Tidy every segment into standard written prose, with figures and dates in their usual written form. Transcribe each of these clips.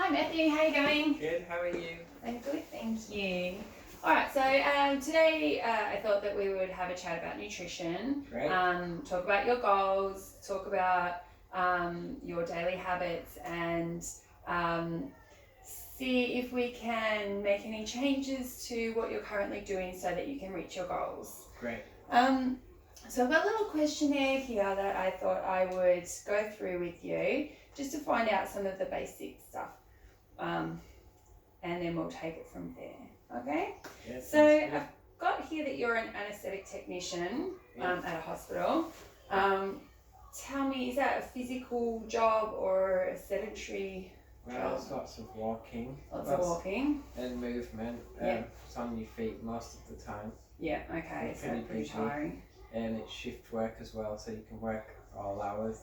Hi Matthew, how are you going? Good, how are you? I'm good, thank you. Alright, so today I thought that we would have a chat about nutrition, Great. talk about your goals, talk about your daily habits, and see if we can make any changes to what you're currently doing so that you can reach your goals. Great. So I've got a little questionnaire here that I thought I would go through with you just to find out some of the basic stuff. And then we'll take it from there. Okay? Yeah, So I've got here that you're an anaesthetic technician at a hospital. Tell me, is that a physical job or a sedentary job? It's lots of walking. Lots of walking. And movement. It's on your feet most of the time. Yeah, okay, so pretty tiring. And it's shift work as well, so you can work all hours.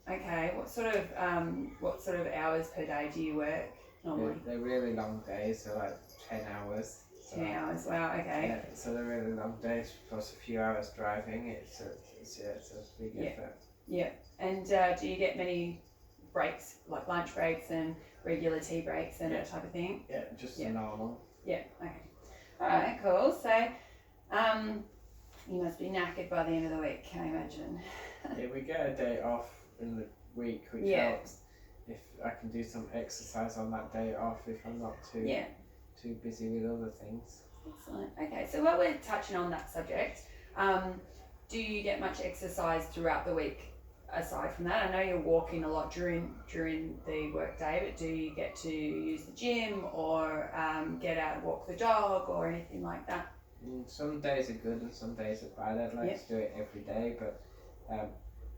Okay, what sort of hours per day do you work normally? They're really long days, so like 10 hours. So 10 hours, wow, okay. Yeah, so they're really long days, plus a few hours driving. It's a big effort. Yeah, and do you get many breaks, like lunch breaks and regular tea breaks and that type of thing? Yeah, just normal. Yeah, okay. Alright, cool. So, you must be knackered by the end of the week, can I imagine? Yeah, we get a day off in the week, which helps if I can do some exercise on that day off if I'm not too busy with other things. Excellent. Okay, so while we're touching on that subject, do you get much exercise throughout the week aside from that? I know you're walking a lot during the work day, but do you get to use the gym or get out and walk the dog or anything like that? Some days are good and some days are bad. I'd like to do it every day, but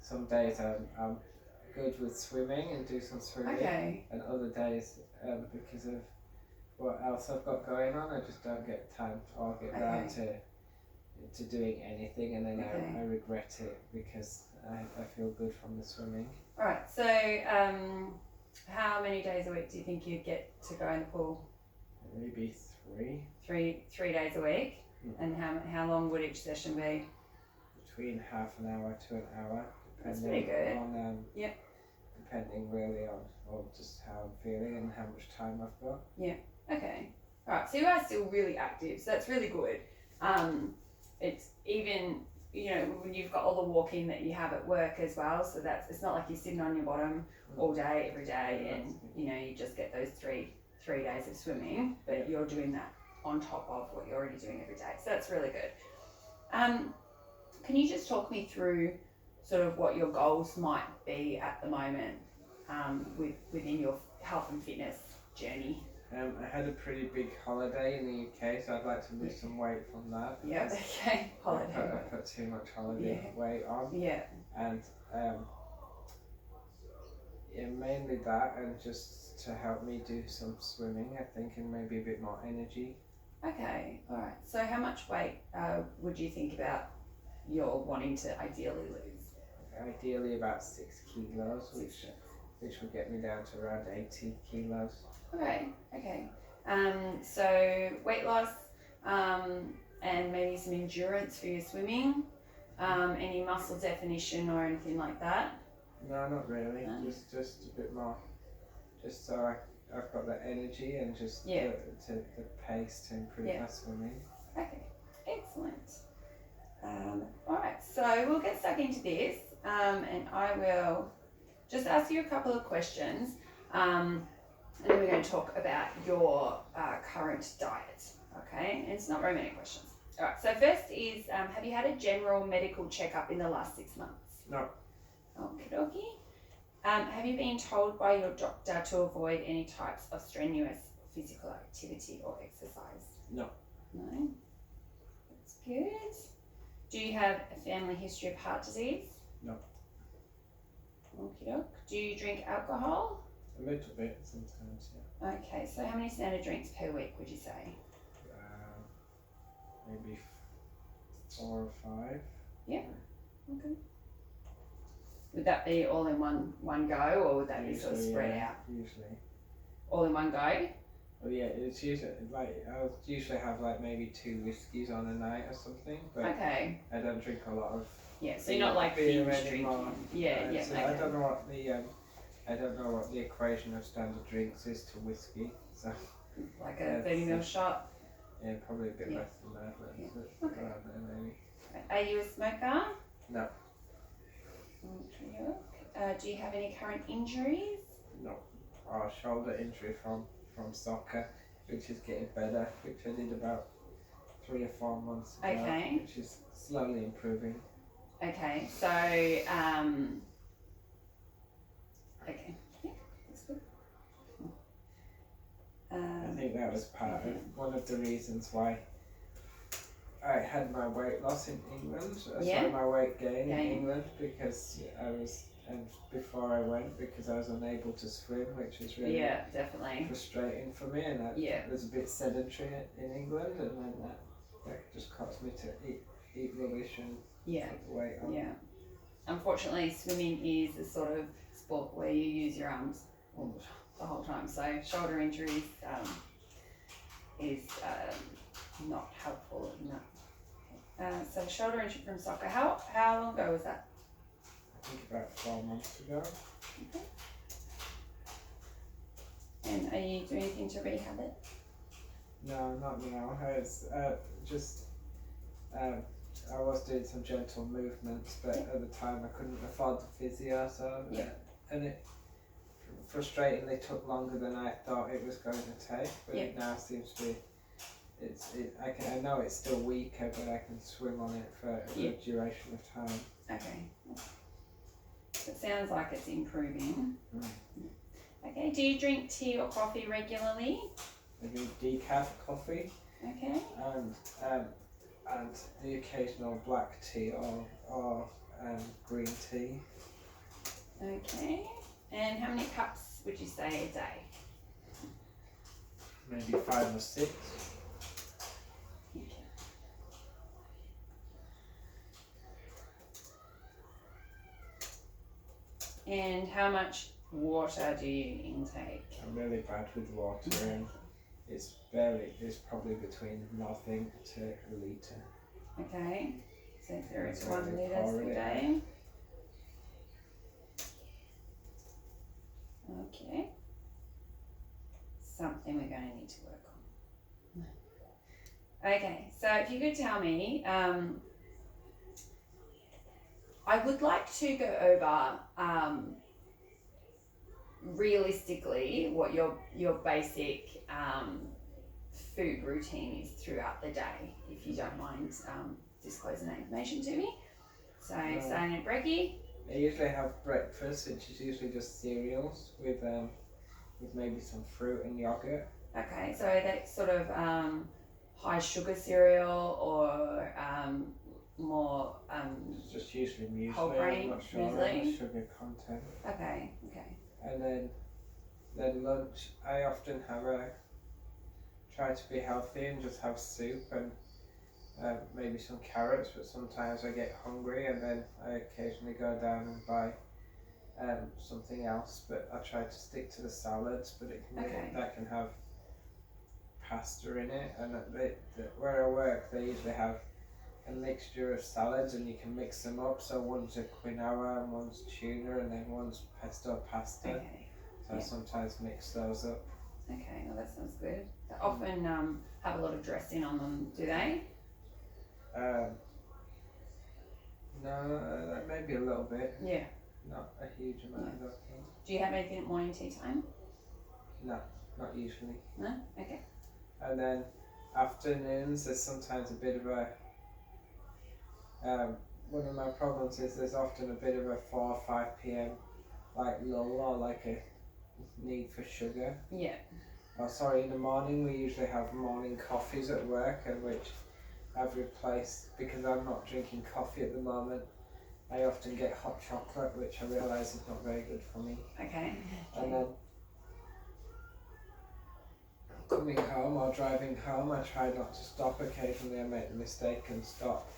some days I'm good with swimming and do some swimming. Okay. And other days, because of what else I've got going on, I just don't get time or get around to doing anything, and then I regret it because I feel good from the swimming. Alright, so how many days a week do you think you'd get to go in the pool? Maybe three. Three days a week? And how long would each session be? Between half an hour to an hour. That's pretty good. Depending really on just how I'm feeling and how much time I've got. Yeah. Okay. Alright, so you are still really active, so that's really good. It's even, when you've got all the walking that you have at work as well, so it's not like you're sitting on your bottom all day, every day, and you just get those three days of swimming, but you're doing that on top of what you're already doing every day, so that's really good. Can you just talk me through sort of what your goals might be at the moment within your health and fitness journey? I had a pretty big holiday in the UK, so I'd like to lose some weight from that. Yeah, okay, holiday. I put too much holiday weight on. Yeah. And mainly that, and just to help me do some swimming, I think, and maybe a bit more energy. Okay, alright. So how much weight would you think about you're wanting to ideally lose? Ideally about 6 kilos, which would get me down to around 80 kilos. Okay. So weight loss and maybe some endurance for your swimming. Any muscle definition or anything like that? No, not really. No. Just a bit more. Just so I've got the energy and just the pace to improve my swimming. Okay, excellent. Alright, so we'll get stuck into this and I will just ask you a couple of questions and then we're going to talk about your current diet, okay? And it's not very many questions. Alright, so first is, have you had a general medical checkup in the last 6 months? No. Okie dokie. Have you been told by your doctor to avoid any types of strenuous physical activity or exercise? No. No? That's good. Do you have a family history of heart disease? No. Okie doke. Do you drink alcohol? A little bit sometimes, yeah. Okay, so how many standard drinks per week would you say? Maybe 4 or 5. Yeah. Okay. Would that be all in one go, or would that be sort of spread out? Usually. All in one go? Well, yeah, it's usually I'll usually have maybe 2 whiskeys on a night or something, but I don't drink a lot of. Yeah, so you're not like binge drinking. Yeah. So okay. I don't know what I don't know what the equation of standard drinks is to whiskey, so Like a 30 ml shot. yeah, probably a bit Yeah. less than that, but Yeah. Okay. around there maybe. Are you a smoker? No. Do you have any current injuries? No. Oh, shoulder injury from soccer, which is getting better, which I did about 3 or 4 months ago, Okay. which is slowly improving. Okay, so okay, yeah, that's good. I think that was part of one of the reasons why I had my weight loss in England. Sorry, my weight gain in England, because I was, and before I went, because I was unable to swim, which was really definitely frustrating for me, and I was a bit sedentary in England, and then that just caused me to eat rubbish and put the weight on. Yeah. Unfortunately, swimming is a sort of sport where you use your arms the whole time, so shoulder injuries is not helpful in that. So shoulder injury from soccer. How long ago was that? I think about 4 months ago. Okay. And are you doing anything to rehab it? No, not now. It's just I was doing some gentle movements, but at the time I couldn't afford the physio, so and it frustratingly took longer than I thought it was going to take. But it now seems to be. I know it's still weaker, but I can swim on it for a good duration of time. Okay. It sounds like it's improving. Okay. Do you drink tea or coffee regularly? I do decaf coffee. Okay. And the occasional black tea or green tea. Okay. And how many cups would you say a day? Maybe 5 or 6. Okay. And how much water do you intake? I'm really bad with water, and it's probably between nothing to a litre. Okay, so 0 to 1 litres per day. Okay, something we're going to need to work on. Okay, so if you could tell me, I would like to go over realistically what your basic food routine is throughout the day, if you don't mind disclosing that information to me. So starting at brekkie. I usually have breakfast, which is usually just cereals with maybe some fruit and yogurt. Okay, so that's sort of high sugar cereal or more it's just usually muesli. whole grain, I'm not sure on the sugar content. Okay. And then lunch, I often try to be healthy and just have soup and maybe some carrots, but sometimes I get hungry and then I occasionally go down and buy something else, but I try to stick to the salads, but that can have pasta in it, and where I work they usually have a mixture of salads and you can mix them up, so one's a quinoa and one's tuna and then one's pesto pasta. Okay. So I sometimes mix those up. Okay, well that sounds good. They often have a lot of dressing on them, do they? No, maybe a little bit. Yeah. Not a huge amount, I don't think. Do you have anything at morning tea time? No, not usually. No? Okay. And then afternoons, there's sometimes a bit of a one of my problems is there's often a bit of a 4 or 5 p.m. like lull or like a need for sugar. Yeah. Oh, sorry, in the morning we usually have morning coffees at work, and which I've replaced because I'm not drinking coffee at the moment. I often get hot chocolate, which I realise is not very good for me. Okay. And then coming home or driving home, I try not to stop. Occasionally I make the mistake and stop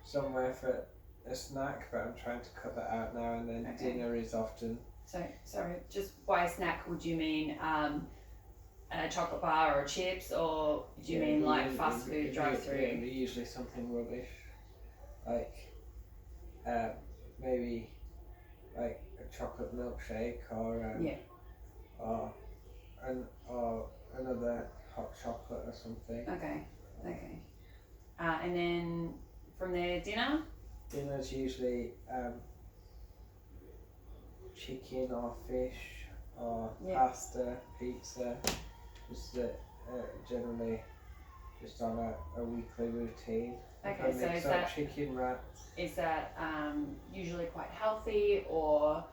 somewhere for a snack, but I'm trying to cut that out now, and then dinner is often... So, sorry, just by a snack, would you mean a chocolate bar or chips, or do you mean like fast food drive-through? Yeah, usually something rubbish, like maybe like a chocolate milkshake or Yeah. or another hot chocolate or something. Okay. And then from there, dinner? Dinner's usually chicken or fish or pasta, pizza. Just generally just on a weekly routine. Okay, so is that chicken wraps? Is that usually quite healthy, or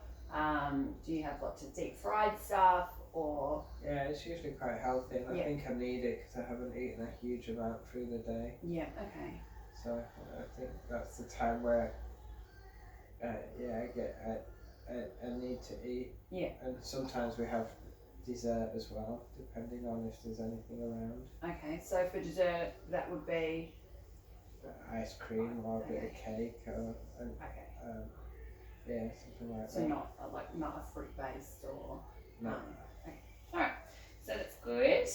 do you have lots of deep fried stuff, or? Yeah, it's usually quite healthy, and I think I need it because I haven't eaten a huge amount through the day. Yeah. Okay. So I think that's the time where I get a need to eat. Yeah. And sometimes we have dessert as well, depending on if there's anything around. Okay, so for dessert, that would be ice cream or a bit of cake or something like that. So not a fruit based or no. Okay. All right. So that's good.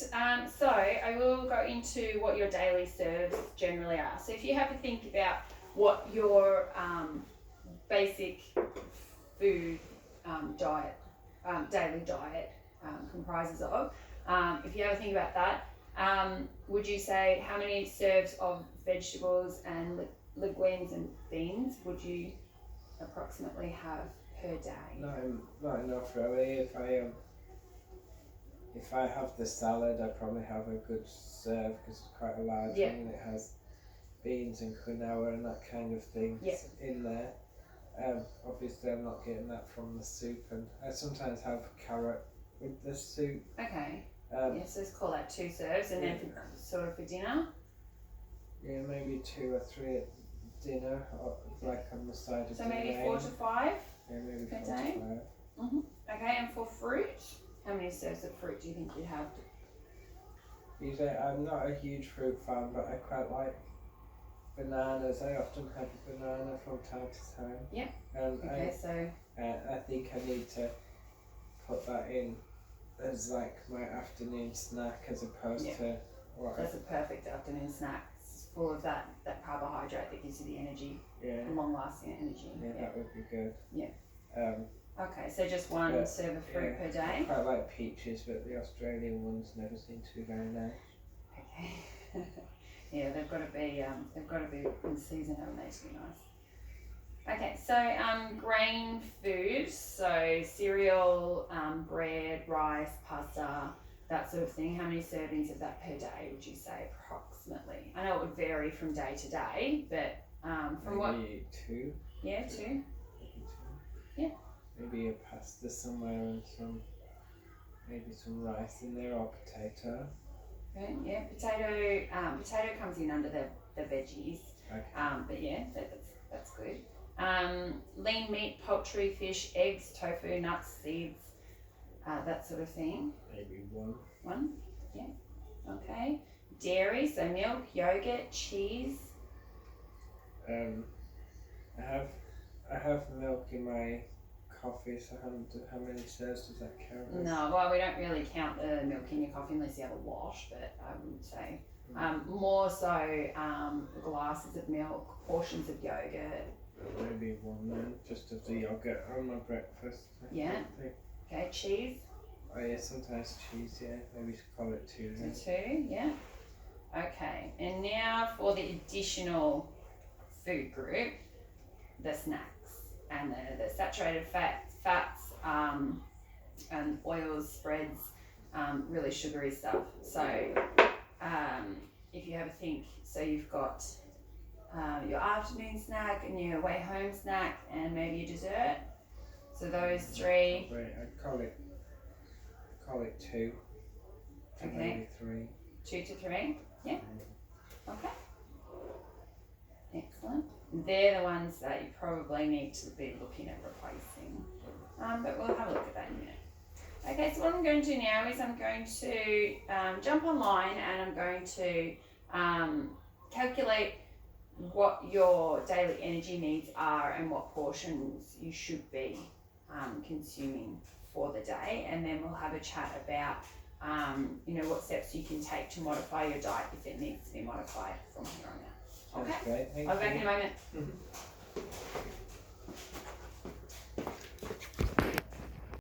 So I will go into what your daily serves generally are. So if you have to think about what your basic food diet, daily diet comprises of, if you have to think about that, would you say how many serves of vegetables and legumes and beans would you approximately have per day? Not enough really. If I have the salad, I probably have a good serve because it's quite a large one and it has beans and quinoa and that kind of thing in there. Obviously I'm not getting that from the soup, and I sometimes have carrot with the soup. Okay. So let's call that 2 serves, and then for dinner? Yeah, maybe 2 or 3 at dinner, or like on the side of the So maybe 4 to 5? Yeah, maybe per 4 day? to 5. Mm-hmm. Okay, and for fruit? How many serves of fruit do you think you'd have? Usually, I'm not a huge fruit fan, but I quite like bananas. I often have a banana from time to time. Yeah. I think I need to put that in as like my afternoon snack as opposed to what. That's a perfect afternoon snack. It's full of that carbohydrate that gives you the energy. Yeah. Long-lasting energy. Yeah, that would be good. Yeah. Okay, so just 1 serve of fruit per day. I quite like peaches, but the Australian ones never seem to be very nice. Okay. Yeah, they've got to be in season, haven't they, to be nice. Okay, so grain food, so cereal, bread, rice, pasta, that sort of thing. How many servings of that per day would you say approximately? I know it would vary from day to day, but from maybe 2. Yeah, 2. Maybe 2. Yeah. Maybe a pasta somewhere and maybe some rice in there or potato. Okay, yeah, potato comes in under the veggies. Okay. But yeah, that's good. Lean meat, poultry, fish, eggs, tofu, nuts, seeds, that sort of thing. Maybe 1. 1? Yeah. Okay. Dairy, so milk, yogurt, cheese. I have milk in my coffee, so how many serves does that count as? No, well, we don't really count the milk in your coffee unless you have a wash, but I wouldn't say. More so glasses of milk, portions of yogurt. Maybe 1 then, just of the yogurt on my breakfast. Yeah. Okay, cheese. Oh yeah, sometimes cheese, yeah. Maybe call it 2 then. So 2, yeah. Okay, and now for the additional food group, the snacks and the saturated fats and oils, spreads, really sugary stuff. So if you have a think, so you've got your afternoon snack and your way home snack and maybe your dessert. So those 3. Wait, I call it 2. Okay. Maybe 3. 2 to 3. Yeah. Okay. Excellent. They're the ones that you probably need to be looking at replacing. But we'll have a look at that in a minute. Okay, so what I'm going to do now is I'm going to jump online and I'm going to calculate what your daily energy needs are and what portions you should be consuming for the day, and then we'll have a chat about what steps you can take to modify your diet if it needs to be modified from here on out. Okay, That's great. Thank I'll be back you. in a moment.